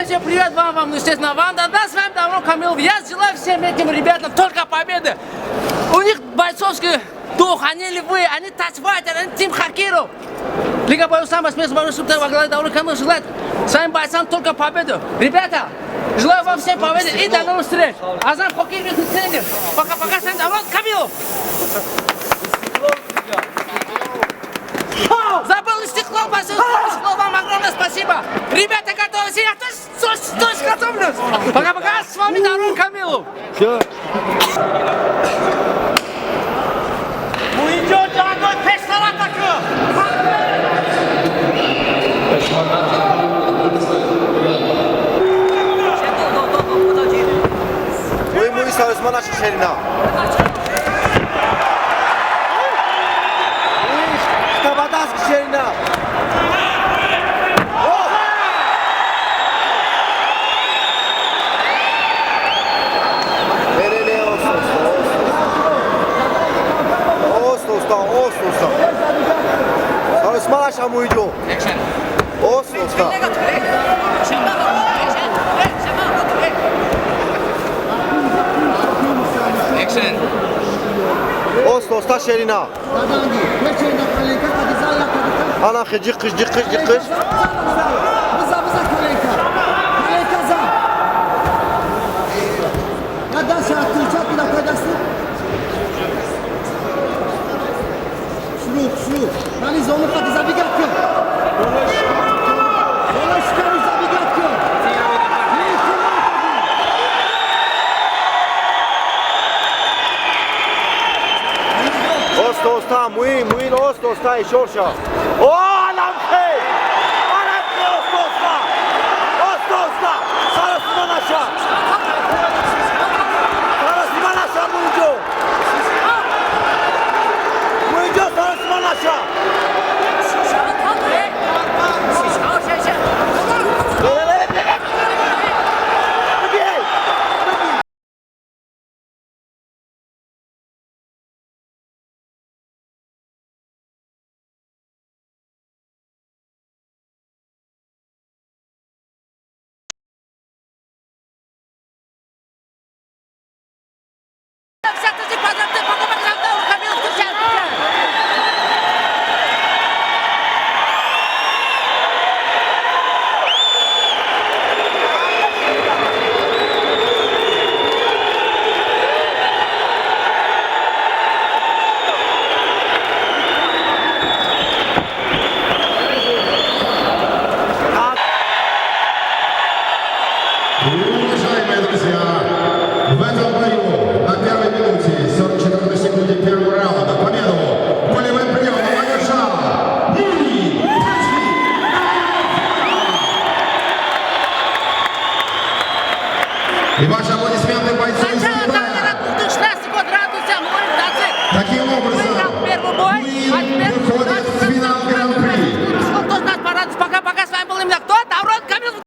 всем привет вам, естественно, Ванда, да, с вами давно Камилов. Я желаю всем этим ребятам только победы. У них бойцовский дух, они львы, они тачфайтеры, они тим хакеров. Лига боев самая смешная, чтобы во главе давно Камилов желает своим бойцам только победу. Ребята, желаю вам всем победы и до новых встреч. Азам хоккейный тренер. Пока-пока, с вами давно Камилов. Забыл стекло, большое стекло, вам огромное спасибо. Ребята, готовы, я тоже готовлюсь. Пока-пока, с вами Дарун Камилов. Все. Уйдет, дорогой, пешнар атаку. Muy çalışma naşı şerina. Tabadas şerina. Nereye olsun? Olsun. Çalışma naşı muydu? Olsun. Osta şerina. Ana hıcı kış. Шрук. Нали зону пъти забигатка. Osta, muy, osta y şorşa. O anam hey! Osta! Sarısman aşağı! Muydu sarısman aşağı! Уважаемые друзья, в этом бою на первой минуте 44 секунде первого раунда победу пулевым приемом одержал Юрий Пачкин. И ваши аплодисменты бойцу из Китая. Таким